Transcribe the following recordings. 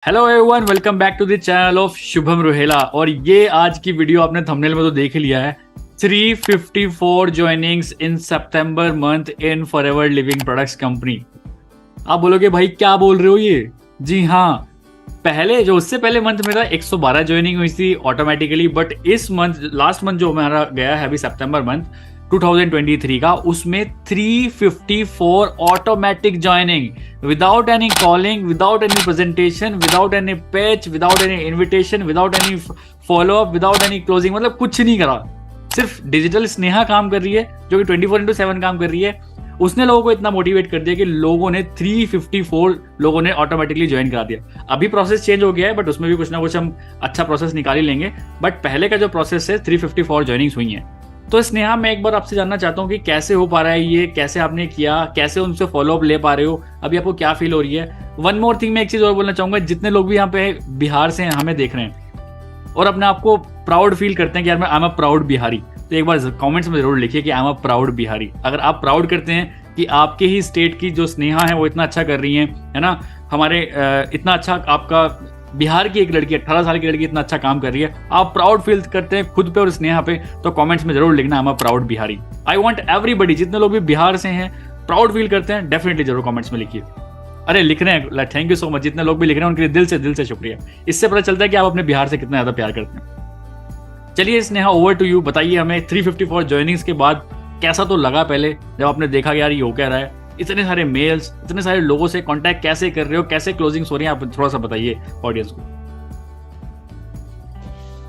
Hello everyone, welcome back to the channel of Shubham Ruhela. और ये आज की वीडियो आपने थंबनेल में तो देख ही लिया है। 354 joinings in September month in forever living products company. आप बोलोगे भाई क्या बोल रहे हो ये? जी हाँ, पहले जो उससे पहले मंथ मेरा 112 ज्वाइनिंग हुई थी ऑटोमेटिकली, बट इस मंथ लास्ट मंथ जो हमारा गया है अभी सितंबर मंथ 2023 का, उसमें 354 automatic joining without any calling, without any presentation, without any patch, without any invitation, without any follow up, without any closing, मतलब कुछ नहीं करा। सिर्फ डिजिटल स्नेहा काम कर रही है जो कि 24/7 काम कर रही है। उसने लोगों को इतना मोटिवेट कर दिया कि लोगों ने 354 लोगों ने ऑटोमेटिकली ज्वाइन करा दिया। अभी प्रोसेस चेंज हो गया है, बट उसमें भी कुछ ना कुछ हम अच्छा प्रोसेस निकाल ही लेंगे। बट पहले का जो प्रोसेस है 354 ज्वाइनिंग्स हुई हैं। तो स्नेहा, मैं एक बार आपसे जानना चाहता हूँ कि कैसे हो पा रहा है ये, कैसे आपने किया, कैसे उनसे फॉलो अप ले पा रहे हो, अभी आपको क्या फील हो रही है। वन मोर थिंग, मैं एक चीज और बोलना चाहूंगा, जितने लोग भी यहाँ पे बिहार से हमें देख रहे हैं और अपने आप को प्राउड फील करते हैं कि यार मैं I am a proud Bihari, तो एक बार कमेंट्स में जरूर लिखिए कि I am a proud Bihari. अगर आप प्राउड करते हैं कि आपके ही स्टेट की जो स्नेहा है वो इतना अच्छा कर रही है ना, हमारे इतना अच्छा आपका बिहार की एक लड़की 18 साल की लड़की इतना अच्छा काम कर रही है, आप प्राउड फील करते हैं खुद पे और स्नेहा पे, तो कमेंट्स में जरूर लिखना I am a proud Bihari. I want everybody, जितने लोग भी बिहार से हैं प्राउड फील करते हैं, डेफिनेटली जरूर कमेंट्स में लिखिए। अरे लिख रहे हैं, थैंक यू सो मच। जितने लोग भी लिख रहे हैं उनके लिए दिल से शुक्रिया। इससे पता चलता है कि आप अपने बिहार से कितना ज्यादा प्यार करते हैं। चलिए स्नेहा, ओवर टू यू। बताइए हमें 354 ज्वाइनिंग्स के बाद कैसा तो लगा पहले जब आपने देखा कि यार ये हो क्या रहा है, इतने सारे मेल्स, इतने सारे लोगों से कांटेक्ट कैसे कर रहे हो, कैसे क्लोजिंग्स हो रही हैं, आप थोड़ा सा बताइए ऑडियंस को।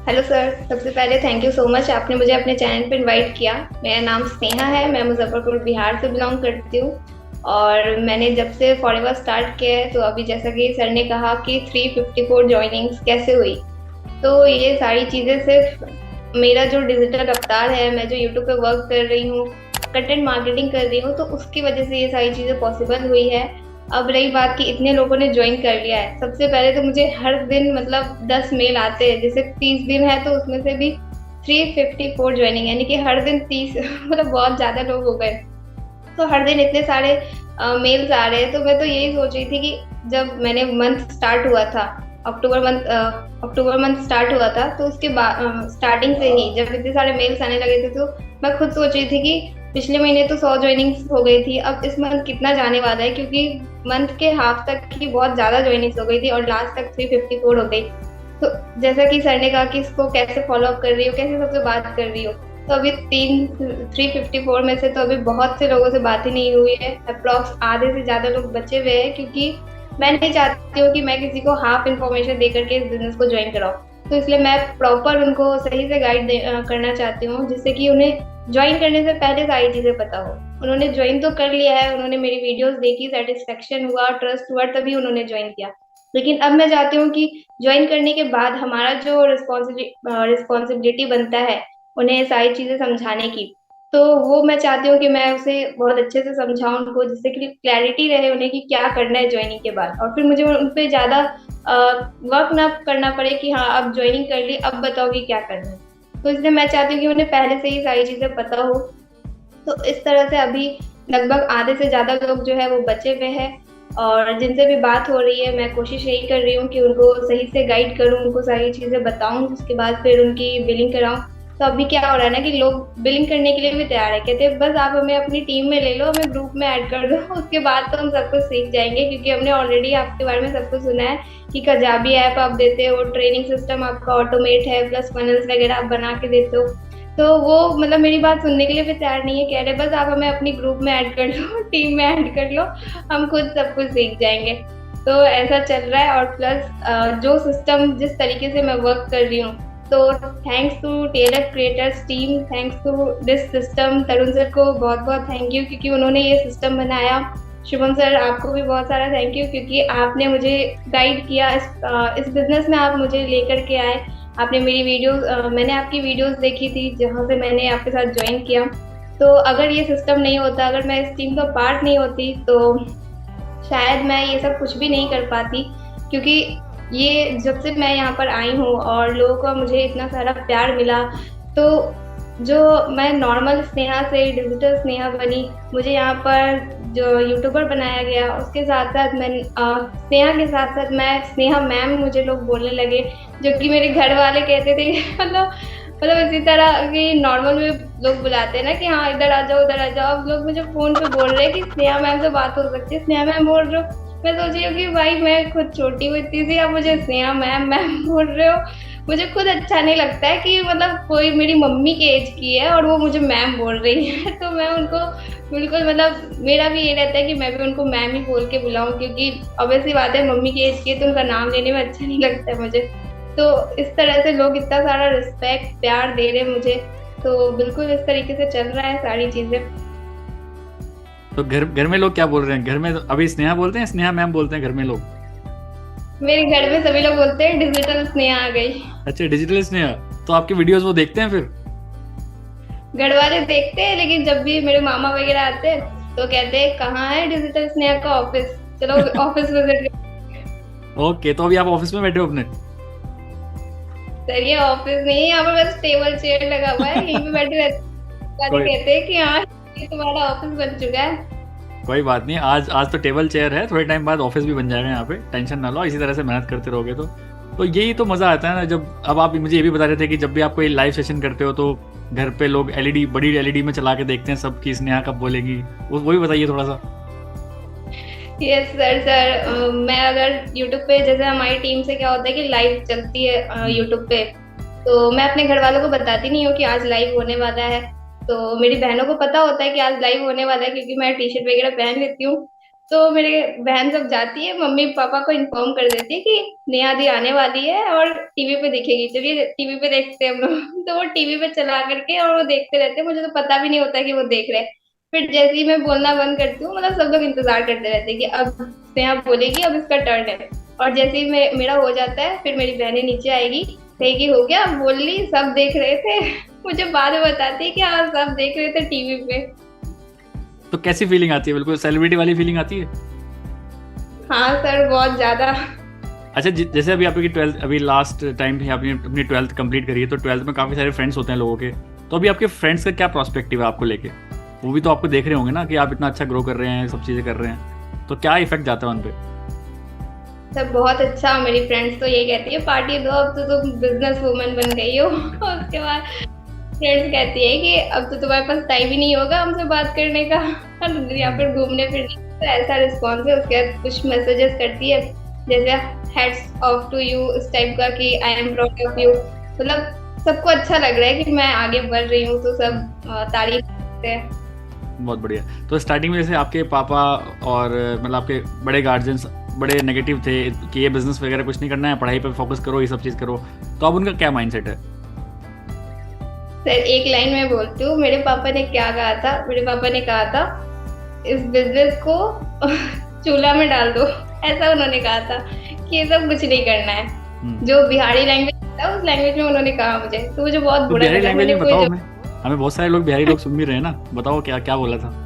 हेलो सर, सबसे पहले थैंक यू सो मच, आपने मुझे अपने चैनल पर इनवाइट किया। मेरा नाम स्नेहा है, मैं मुजफ्फरपुर बिहार से बिलोंग करती हूँ। और मैंने जब से फॉरएवर स्टार्ट किया है, तो अभी जैसा कि सर ने कहा कि 354 ज्वाइनिंग्स कैसे हुई, तो ये सारी चीज़ें सिर्फ मेरा जो डिजिटल रफ्तार है, मैं जो यूट्यूब पे वर्क कर रही हूँ, कंटेंट मार्केटिंग कर रही हूँ, तो उसकी वजह से ये सारी चीज़ें पॉसिबल हुई है। अब रही बात कि इतने लोगों ने ज्वाइन कर लिया है, सबसे पहले तो मुझे हर दिन मतलब 10 मेल आते हैं। जैसे 30 दिन है तो उसमें से भी 354 ज्वाइनिंग, यानी कि हर दिन 30 मतलब बहुत ज़्यादा लोग हो गए। तो हर दिन इतने सारे मेल्स आ रहे हैं। तो मैं तो यही सोच रही थी कि जब मैंने मंथ स्टार्ट हुआ था, अक्टूबर मंथ स्टार्ट हुआ था, तो उसके बाद स्टार्टिंग से ही जब इतने सारे मेल्स आने लगे थे, तो मैं खुद सोच रही थी कि पिछले महीने तो 100 ज्वाइनिंग्स हो गई थी, अब इस मंथ कितना जाने वाला है, क्योंकि मंथ के हाफ तक ही बहुत ज़्यादा ज्वाइनिंग्स हो गई थी और लास्ट तक 354 हो गई। तो जैसा कि सर ने कहा कि इसको कैसे फॉलो अप कर रही हो, कैसे सबसे बात कर रही हो, तो अभी 354 में से तो अभी बहुत से लोगों से बात ही नहीं हुई है। अप्रॉक्स आधे से ज़्यादा लोग बचे हुए हैं, क्योंकि मैं नहीं चाहती हूँ कि मैं किसी को हाफ इन्फॉर्मेशन दे करके इस बिजनेस को ज्वाइन कराऊँ। तो इसलिए मैं प्रॉपर उनको सही से गाइड करना चाहती हूँ, जिससे कि उन्हें ज्वाइन करने से पहले सारी चीज़ें पता हो। उन्होंने ज्वाइन तो कर लिया है, उन्होंने मेरी वीडियोस देखी, सेटिस्फेक्शन हुआ, ट्रस्ट हुआ, तभी उन्होंने ज्वाइन किया। लेकिन अब मैं चाहती हूँ कि ज्वाइन करने के बाद हमारा जो रिस्पॉन्सिबिलिटी बनता है उन्हें सारी चीज़ें समझाने की, तो वो मैं चाहती हूँ कि मैं उसे बहुत अच्छे से समझाऊँ उनको, जिससे कि क्लैरिटी रहे उन्हें कि क्या करना है ज्वाइनिंग के बाद, और फिर मुझे उन पे ज़्यादा वर्क ना करना पड़े कि हाँ अब ज्वाइनिंग कर ली, अब बताओ कि क्या करना है। तो इसलिए मैं चाहती हूँ कि उन्हें पहले से ही सारी चीज़ें पता हो। तो इस तरह से अभी लगभग आधे से ज़्यादा लोग जो है वो बचे हुए हैं, और जिनसे भी बात हो रही है मैं कोशिश यही कर रही हूँ कि उनको सही से गाइड करूँ, उनको सारी चीज़ें बताऊँ, उसके बाद फिर उनकी बिलिंग कराऊँ। तो अभी क्या हो रहा है ना कि लोग बिलिंग करने के लिए भी तैयार है, कहते हैं बस आप हमें अपनी टीम में ले लो, हमें ग्रुप में ऐड कर दो, उसके बाद तो हम सब कुछ सीख जाएंगे, क्योंकि हमने ऑलरेडी आपके बारे में सब कुछ सुना है कि कजाबी ऐप आप देते हो, ट्रेनिंग सिस्टम आपका ऑटोमेट है, प्लस फनल्स वगैरह आप बना के देते हो। तो वो मतलब मेरी बात सुनने के लिए भी तैयार नहीं है, कह रहे बस आप हमें अपनी ग्रुप में ऐड कर लो, टीम में ऐड कर लो, हम खुद सब कुछ सीख जाएंगे। तो ऐसा चल रहा है। और प्लस जो सिस्टम जिस तरीके से मैं वर्क कर रही हूँ, तो thanks to TLF creators team, thanks to this system, Tarun sir को बहुत बहुत थैंक यू, क्योंकि उन्होंने ये सिस्टम बनाया। शुभम सर आपको भी बहुत सारा थैंक यू, क्योंकि आपने मुझे गाइड किया, इस बिजनेस में आप मुझे लेकर के आए। आपने मेरी वीडियोस मैंने आपकी वीडियोस देखी थी जहाँ से मैंने आपके साथ ज्वाइन किया। तो अगर ये सिस्टम नहीं होता, अगर मैं इस टीम का पार्ट नहीं होती, तो शायद मैं ये सब कुछ भी नहीं कर पाती। क्योंकि ये जब से मैं यहाँ पर आई हूँ और लोगों का मुझे इतना सारा प्यार मिला, तो जो मैं नॉर्मल स्नेहा से डिजिटल स्नेहा बनी, मुझे यहाँ पर जो यूट्यूबर बनाया गया, उसके साथ साथ मैं स्नेहा के साथ साथ मैं स्नेहा मैम मुझे लोग बोलने लगे, जो कि मेरे घर वाले कहते थे कि मतलब इसी तरह कि नॉर्मल में लोग बुलाते हैं ना कि हाँ इधर आ जाओ उधर आ जाओ, अब लोग मुझे फोन पे बोल रहे हैं कि स्नेहा मैम से बात हो सकती है, स्नेहा मैम बोल रहे हो। मैं सोच रही हूँ कि भाई मैं खुद छोटी हुई इतनी सी, आप मुझे स्नेहा मैम मैम बोल रहे हो। मुझे खुद अच्छा नहीं लगता है कि मतलब कोई मेरी मम्मी के एज की है और वो मुझे मैम बोल रही है तो मैं उनको बिल्कुल मतलब मेरा भी ये रहता है कि मैं भी उनको मैम ही बोल के बुलाऊं, क्योंकि ऑब्वियसली बात है मम्मी की एज की है तो उनका नाम लेने में अच्छा नहीं लगता है मुझे। तो इस तरह से लोग इतना सारा रिस्पेक्ट प्यार दे रहे हैं मुझे, तो बिल्कुल इस तरीके से चल रहा है सारी चीजें। तो घर घर में लोग क्या बोल रहे हैं? घर में अभी स्नेहा बोलते हैं, स्नेहा मैम बोलते हैं घर में लोग? मेरे घर में सभी लोग बोलते हैं डिजिटल स्नेहा आ गई। अच्छा, डिजिटल स्नेहा। तो आपकी वीडियोस वो देखते हैं फिर? घर वाले देखते हैं, लेकिन जब भी मेरे मामा वगैरह आते हैं तो कहते हैं कहाँ है डिजिटल स्नेहा का ऑफिस, चलो ऑफिस विजिट। ओके, तो अभी आप ऑफिस में बैठे हो अपने? सर ये ऑफिस नहीं है, यहाँ पर बस टेबल चेयर लगा हुआ है, यहीं पे बैठे रहते कहते हैं कि हाँ ये तुम्हारा ऑफिस बन चुका है। कोई बात नहीं, आज आज तो टेबल चेयर है, थोड़े टाइम बाद ऑफिस भी बन जाएगा यहाँ पे, टेंशन ना लो। इसी तरह से मेहनत करते रहोगे तो यही तो मज़ा आता है ना। जब अब आप मुझे ये भी बता रहे थे कि जब भी आप कोई लाइव सेशन करते हो तो घर पे लोग एलईडी, बड़ी एलईडी में चला के देखते हैं सब कि स्नेहा कब बोलेगी, वो भी बताइए थोड़ा सा। यस सर मैं अगर यूट्यूब पे, जैसे हमारी टीम से क्या होता है कि लाइव चलती है यूट्यूब पे, तो मैं अपने घर वालों को बताती नहीं हूँ कि आज लाइव होने वाला है। तो मेरी बहनों को पता होता है कि आज लाइव होने वाला है, क्योंकि मैं टी शर्ट वगैरह पहन लेती हूँ। तो मेरे बहन सब जाती है, मम्मी पापा को इन्फॉर्म कर देती है कि नेहा दी आने वाली है और टीवी पे दिखेगी, चलिए टीवी पे देखते हैं हम लोग। तो वो टीवी पे चला करके और वो देखते रहते हैं, मुझे तो पता भी नहीं होता कि वो देख रहे हैं। फिर जैसे ही मैं बोलना बंद करती हूँ, मतलब सब लोग इंतजार करते रहते हैं कि अब स्नेहा बोलेगी, अब इसका टर्न है। और जैसे ही मेरा हो जाता है, फिर मेरी बहनें नीचे आएगी, कहेगी हो गया, बोल ली, सब देख रहे थे। मुझे बाद में बताती है कि हाँ सब देख रहे थे टीवी पे। तो कैसी फीलिंग आती है? बिल्कुल सेलिब्रिटी वाली फीलिंग आती है? हाँ सर बहुत ज्यादा। अच्छा, जैसे अभी आपकी 12th, अभी लास्ट टाइम भी आपने अपनी 12th कंप्लीट करी है, तो 12th में काफ़ी सारे फ्रेंड्स होते हैं लोगों के। तो अभी आपके फ्रेंड्स का क्या प्रोस्पेक्टिव है आपको लेके? वो भी तो आपको देख रहे होंगे ना कि आप इतना अच्छा ग्रो कर रहे हैं, सब चीज़ें कर रहे हैं, तो क्या इफेक्ट जाता है उन पे? सब बहुत अच्छा। मेरी फ्रेंड्स तो ये कहती है पार्टी दो, अब तो तुम बिजनेस वुमन बन गई हो। उसके बाद फ्रेंड्स कहती है कि अब तो तुम्हारे पास टाइम ही नहीं होगा हमसे बात करने का या फिर घूमने फिरने का। तो ऐसा रिस्पॉन्स है। उसके बाद कुछ मैसेजेस करती है जैसे हैट्स ऑफ टू यू, इस टाइप का कि I am proud of you. मतलब सबको अच्छा लग रहा है कि मैं आगे बढ़ रही हूँ, तो सब तारीफ करते हैं। बहुत बढ़िया। तो स्टार्टिंग में जैसे आपके पापा और मतलब आपके बड़े गार्जियंस बड़े नेगेटिव थे कि ये बिजनेस वगैरह कुछ नहीं करना है, पढ़ाई पे फोकस करो, ये सब चीज़ करो, तो अब उनका क्या माइंडसेट है? सर एक लाइन में बोलती हूँ, मेरे पापा ने क्या कहा था। मेरे पापा ने कहा था इस बिजनेस को चूल्हा में डाल दो, ऐसा उन्होंने कहा था कि ये सब कुछ नहीं करना है। जो बिहारी लैंग्वेज था उस लैंग्वेज में उन्होंने कहा मुझे, तो मुझे बहुत बुरा लगा। लैंग्वेज में बताओ, हमें बहुत सारे लोग बिहारी लोग सुन भी रहे हैं ना, बताओ क्या क्या बोला था?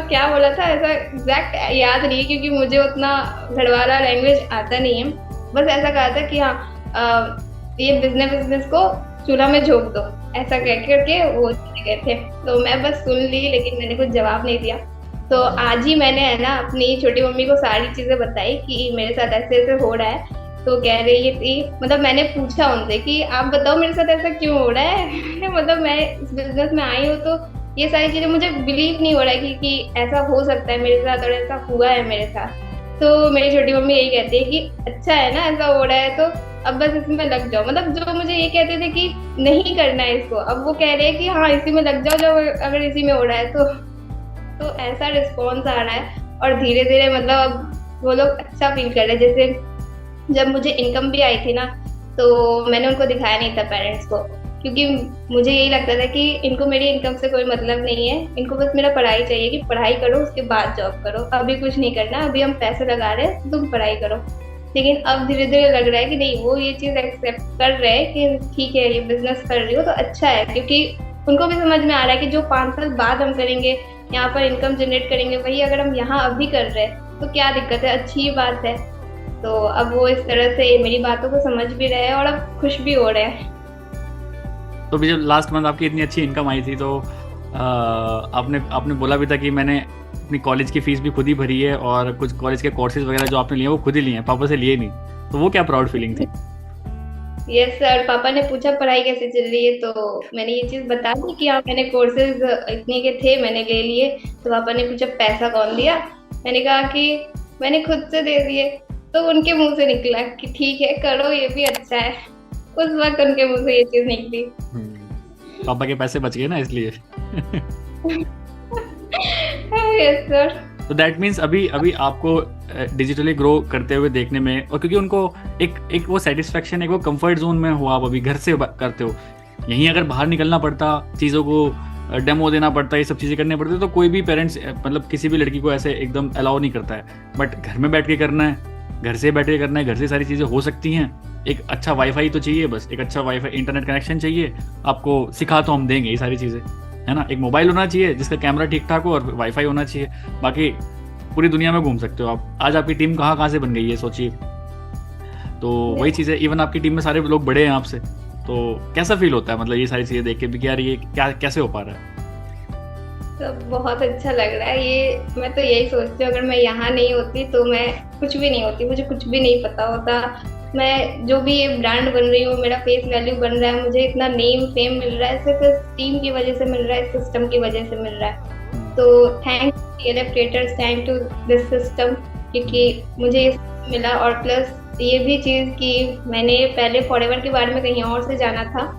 क्या बोला था ऐसा एग्जैक्ट याद नहीं है, क्योंकि मुझे उतना घरवाला लैंग्वेज आता नहीं है। बस ऐसा कहा था कि हाँ ये बिजनेस को चूल्हा में झोंक दो, ऐसा कह करके वो गए थे। तो मैं बस सुन ली, लेकिन मैंने कुछ जवाब नहीं दिया। तो आज ही मैंने है ना अपनी छोटी मम्मी को सारी चीजें बताई कि मेरे साथ ऐसे ऐसे हो रहा है। तो कह रही थी, मतलब मैंने पूछा उनसे कि आप बताओ मेरे साथ ऐसा क्यों हो रहा है। मतलब मैं इस बिजनेस में आई हूँ तो ये सारी चीजें मुझे बिलीव नहीं हो रहा है कि ऐसा हो सकता है मेरे साथ और ऐसा हुआ है मेरे साथ। तो मेरी छोटी मम्मी यही कहती है कि अच्छा है ना ऐसा हो रहा है, तो अब बस इसमें लग जाओ। मतलब जो मुझे ये कहते थे कि नहीं करना है इसको, अब वो कह रहे हैं कि हाँ इसी में लग जाओ, जब अगर इसी में हो रहा है तो ऐसा रिस्पॉन्स आ रहा है। और धीरे धीरे मतलब अब वो लोग अच्छा फील कर रहे हैं। जैसे जब मुझे इनकम भी आई थी ना, तो मैंने उनको दिखाया नहीं था पेरेंट्स को, क्योंकि मुझे यही लगता था कि इनको मेरी इनकम से कोई मतलब नहीं है, इनको बस मेरा पढ़ाई चाहिए कि पढ़ाई करो उसके बाद जॉब करो, अभी कुछ नहीं करना, अभी हम पैसे लगा रहे हैं तुम पढ़ाई करो। लेकिन अब धीरे धीरे लग रहा है कि नहीं, वो ये चीज़ एक्सेप्ट कर रहे हैं कि ठीक है ये बिजनेस कर रही हो तो अच्छा है, क्योंकि उनको भी समझ में आ रहा है कि जो 5 साल बाद हम करेंगे, यहाँ पर इनकम जनरेट करेंगे, वही अगर हम यहाँ अभी कर रहे हैं तो क्या दिक्कत है, अच्छी बात है। तो अब वो इस तरह से मेरी बातों को समझ भी रहे हैं और अब खुश भी हो रहे हैं। तो भी जब लास्ट मंथ आपकी इतनी अच्छी इनकम आई थी, तो आपने आपने बोला भी था कि मैंने अपनी कॉलेज की फीस भी खुद ही भरी है और कुछ कॉलेज के कोर्सेज वगैरह जो आपने लिए वो खुद ही लिए हैं, पापा से लिए नहीं। तो वो क्या प्राउड फीलिंग थी? यस सर, पापा ने पूछा पढ़ाई कैसे चल रही है, तो मैंने ये चीज बता दी कि हाँ मैंने कोर्सेज इतने के थे मैंने ले लिए। तो पापा ने पूछा पैसा कौन दिया, मैंने कहा कि मैंने खुद से दे दिए। तो उनके मुंह से निकला कि ठीक है करो, ये भी अच्छा है। उस वक्त उनके मुंह से ये चीज निकली। पापा के पैसे बच गए ना इसलिए। Yes sir. तो दैट मीन्स अभी अभी आपको डिजिटली ग्रो करते हुए देखने में, और क्योंकि उनको एक वो सेटिस्फेक्शन, एक वो कंफर्ट जोन में हो, आप अभी घर से करते हो। यहीं अगर बाहर निकलना पड़ता, चीज़ों को डेमो देना पड़ता, ये सब चीज़ें करनी पड़ती, तो कोई भी पेरेंट्स मतलब किसी भी लड़की को ऐसे एकदम अलाउ नहीं करता है। बट घर में बैठ के करना है, घर से बैठ के करना है, घर से सारी चीज़ें हो सकती हैं। एक अच्छा वाईफाई तो चाहिए, बस एक अच्छा वाईफाई इंटरनेट कनेक्शन चाहिए, आपको सिखा तो हम देंगे ये सारी चीज़ें, है ना। एक मोबाइल होना चाहिए जिसका कैमरा ठीक ठाक हो और वाईफाई होना चाहिए, बाकी पूरी दुनिया में घूम सकते हो आप। आज आपकी टीम कहाँ कहाँ से बन गई है सोचिए। तो वही चीज़ है, इवन आपकी टीम में सारे लोग बड़े हैं आपसे, तो कैसा फील होता है मतलब ये सारी चीज़ें देख के भी कि यार ये क्या कैसे हो पा रहा है? तो बहुत अच्छा लग रहा है ये। मैं तो यही सोचती हूँ अगर मैं यहाँ नहीं होती तो मैं कुछ भी नहीं होती, मुझे कुछ भी नहीं पता होता। मैं जो भी ये ब्रांड बन रही हूँ, मेरा फेस वैल्यू बन रहा है, मुझे इतना नेम फेम मिल रहा है, सिर्फ इस टीम की वजह से मिल रहा है, सिस्टम की वजह से मिल रहा है। तो thank TLF creators, thank to this system, क्योंकि मुझे ये मिला। और प्लस ये भी चीज़ कि मैंने पहले फॉरएवर के बारे में कहीं और से जाना था,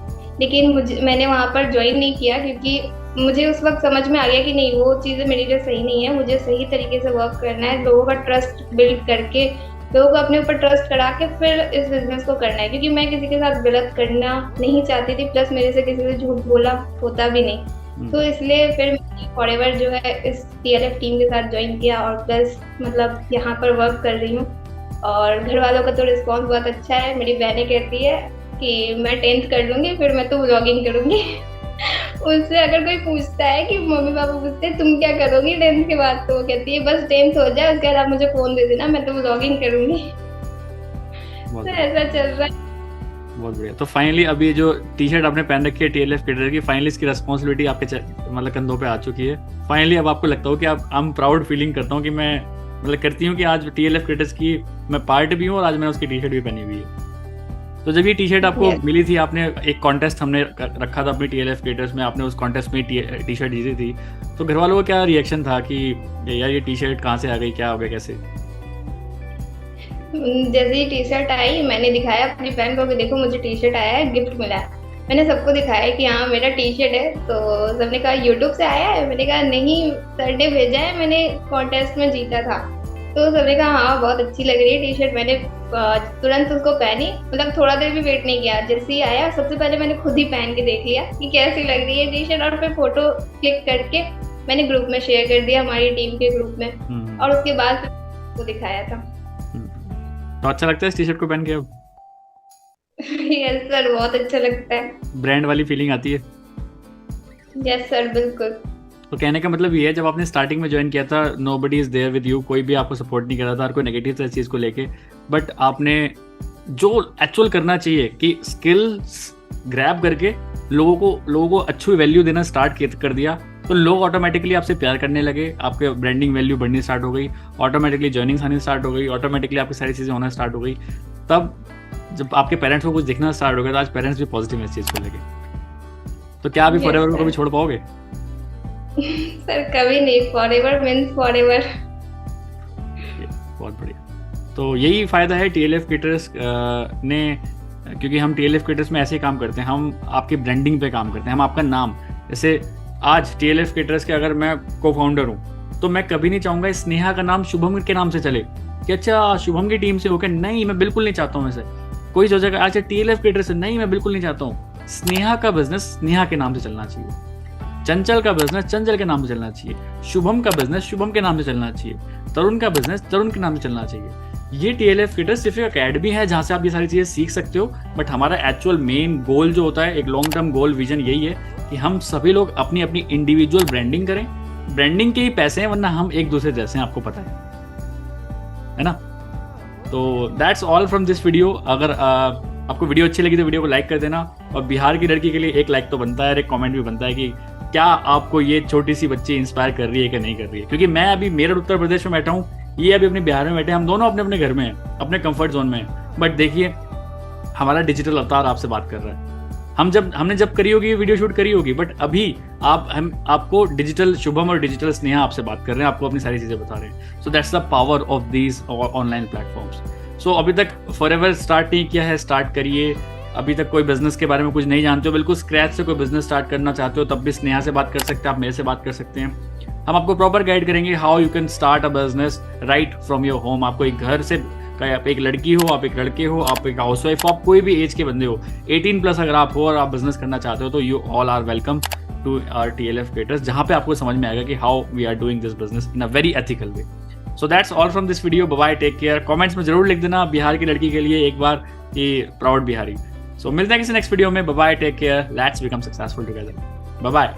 लेकिन मैंने वहाँ पर ज्वाइन नहीं किया क्योंकि मुझे उस वक्त समझ में आ गया कि नहीं, वो चीज़ें मेरे लिए सही नहीं है। मुझे सही तरीके से वर्क करना है, लोगों का ट्रस्ट बिल्ड करके, लोगों को अपने ऊपर ट्रस्ट करा के फिर इस बिजनेस को करना है। क्योंकि मैं किसी के साथ गलत करना नहीं चाहती थी, प्लस मेरे से किसी से झूठ बोला होता भी नहीं। तो इसलिए फिर फॉरएवर जो है इस TLF टीम के साथ ज्वाइन किया और प्लस मतलब यहाँ पर वर्क कर रही हूँ। और घर वालों का तो रिस्पॉन्स बहुत अच्छा है। मेरी बहनें कहती है कि मैं 10th कर लूँगी फिर मैं तो व्लॉगिंग करूँगी। उससे अगर कोई पूछता है कि मम्मी पापा पूछते हैं तुम क्या करोगी 10th के बाद, तो वो कहती है बस 10th हो जाए उसके बाद आप मुझे फोन दे देना, मैं तो व्लॉगिंग करूंगी। तो ऐसा चल रहा है। बहुत बढ़िया। तो फाइनली अभी जो टी शर्ट आपने पहन रखी है TLF क्रिएटर की, फाइनली इसकी रिस्पॉन्सिबिलिटी आपके मतलब कंधों पे आ चुकी है। फाइनली अब आपको लगता हो कि आप, आई एम प्राउड फीलिंग करता हूँ कि मैं मतलब करती हूँ कि आज TLF क्रिएटर्स की मैं पार्ट भी हूँ और आज मैंने उसकी टी शर्ट भी पहनी हुई है। तो जब ये टी शर्ट आपको मिली थी, आपने एक कॉन्टेस्ट हमने रखा था अपनी TLF क्रिएटर्स में, आपने उस कॉन्टेस्ट में टी शर्ट जीती थी, तो घर वालों का क्या रिएक्शन था कि यार ये टी शर्ट कहाँ से आ गई, क्या हो गया, कैसे? जैसे ही टी शर्ट आई मैंने दिखाया अपनी बहन को कि देखो मुझे टी शर्ट आया है, गिफ्ट मिला है। मैंने सबको दिखाया कि हाँ मेरा टी शर्ट है। तो सबने कहा यूट्यूब से आया है, मैंने कहा नहीं सर ने भेजा है, मैंने कॉन्टेस्ट में जीता था। तो सबने कहा हाँ बहुत अच्छी लग रही है टी शर्ट। मैंने तुरंत उसको पहनी, मतलब थोड़ा देर भी वेट नहीं किया, जैसे ही आया सबसे पहले मैंने खुद ही पहन के देख लिया कि कैसी लग रही है टी शर्ट, और फिर फोटो क्लिक करके मैंने ग्रुप में शेयर कर दिया, हमारी टीम के ग्रुप में, और उसके बाद उसको दिखाया था। तो अच्छा लगता है इस टी शर्ट को पहन के अब? यस सर, बहुत अच्छा लगता है। ब्रांड वाली फीलिंग आती है? यस सर, बिल्कुल। तो कहने का मतलब ये है, जब आपने स्टार्टिंग में ज्वाइन किया था, nobody is there with you, कोई भी आपको सपोर्ट नहीं कर रहा था और कोई नेगेटिव था इस चीज़ को लेके, बट आपने जो एक्चुअल करना चाहिए कि स्किल्स ग्रैब करके लोगों को अच्छी वैल्यू देना स्टार्ट कर दिया, तो लोग ऑटोमेटिकली आपसे प्यार करने लगे, आपके ब्रांडिंग वैल्यू बढ़नी स्टार्ट हो गई, ऑटोमेटिकली जर्निंग्स आनी स्टार्ट हो गई, ऑटोमेटिकली आपकी सारी चीज़ें होना स्टार्ट हो गई। तब जब आपके पेरेंट्स को कुछ दिखना स्टार्ट हो गया, तो आज पेरेंट्स भी पॉजिटिव है इस चीज़ को लेके। तो क्या अभी फॉरएवर को भी छोड़ पाओगे? सर कभी नहीं, फॉरएवर मींस फॉरएवर। बहुत बढ़िया। तो यही फ़ायदा है TLF क्रिएटर्स ने, क्योंकि हम TLF क्रिएटर्स में ऐसे ही काम करते हैं, हम आपकी ब्रांडिंग पे काम करते हैं, हम आपका नाम, जैसे आज TLF क्रिएटर्स के अगर मैं को फाउंडर हूँ तो मैं कभी नहीं चाहूँगा स्नेहा का नाम शुभम के नाम से चले कि अच्छा शुभम की टीम से होकर, नहीं मैं बिल्कुल नहीं चाहता हूँ। ऐसे कोई सोचेगा अच्छा TLF क्रिएटर्स से, नहीं मैं बिल्कुल नहीं चाहता हूँ। स्नेहा का बिजनेस स्नेहा के नाम से चलना चाहिए, चंचल का बिजनेस चंचल के नाम से चलना चाहिए, शुभम का बिजनेस शुभम के नाम से चलना चाहिए, तरुण का बिजनेस तरुण के नाम से चलना चाहिए। ये TLF क्रिएटर्स सिर्फ एक अकेडमी है जहाँ से आप ये सारी चीज़ें सीख सकते हो, बट हमारा एक्चुअल मेन गोल जो होता है, एक लॉन्ग टर्म गोल विजन यही है कि हम सभी लोग अपनी अपनी इंडिविजुअल ब्रांडिंग करें। ब्रांडिंग के ही पैसे हैं, वरना हम एक दूसरे जैसे हैं, आपको पता है ना। तो that's all from this video. अगर आपको वीडियो अच्छी लगी तो वीडियो को लाइक कर देना, और बिहार की लड़की के लिए एक लाइक तो बनता है और एक कमेंट भी बनता है कि क्या आपको ये छोटी सी बच्ची इंस्पायर कर रही है कि नहीं कर रही है। क्योंकि मैं अभी मेरठ उत्तर प्रदेश में बैठा हूँ, ये अभी अपने बिहार में बैठे हैं, हम दोनों अपने अपने घर में हैं, अपने कंफर्ट जोन में हैं। बट देखिए हमारा डिजिटल अवतार आपसे बात कर रहा है। हमने जब करी होगी ये वीडियो शूट करी होगी, बट अभी हम आपको डिजिटल शुभम और डिजिटल स्नेहा आपसे बात कर रहे हैं, आपको अपनी सारी चीजें बता रहे हैं। So that's the power of these online platforms. So अभी तक फॉरएवर स्टार्ट नहीं किया है, स्टार्ट करिए। अभी तक कोई बिजनेस के बारे में कुछ नहीं जानते हो, बिल्कुल स्क्रैच से कोई बिजनेस स्टार्ट करना चाहते हो, तब भी स्नेहा से बात कर सकते हैं, आप मेरे से बात कर सकते हैं। हम आपको प्रॉपर गाइड करेंगे how you can start a business right from your home. आपको एक घर से, आप एक लड़की हो, आप एक लड़के हो, आप एक हाउसवाइफ हो, आप कोई भी एज के बंदे हो, 18+ अगर आप हो और आप बिजनेस करना चाहते हो, तो you all are welcome to our TLF creators, जहाँ पे आपको समझ में आएगा कि how we are doing this business in a very ethical way. So that's all from this video. Bye, take care. Comments में जरूर लिख देना बिहार की लड़की के लिए एक बार कि प्राउड बिहारी। सो मिलते हैं किसी नेक्स्ट वीडियो में। Bye, take care, let's become successful together. Bye.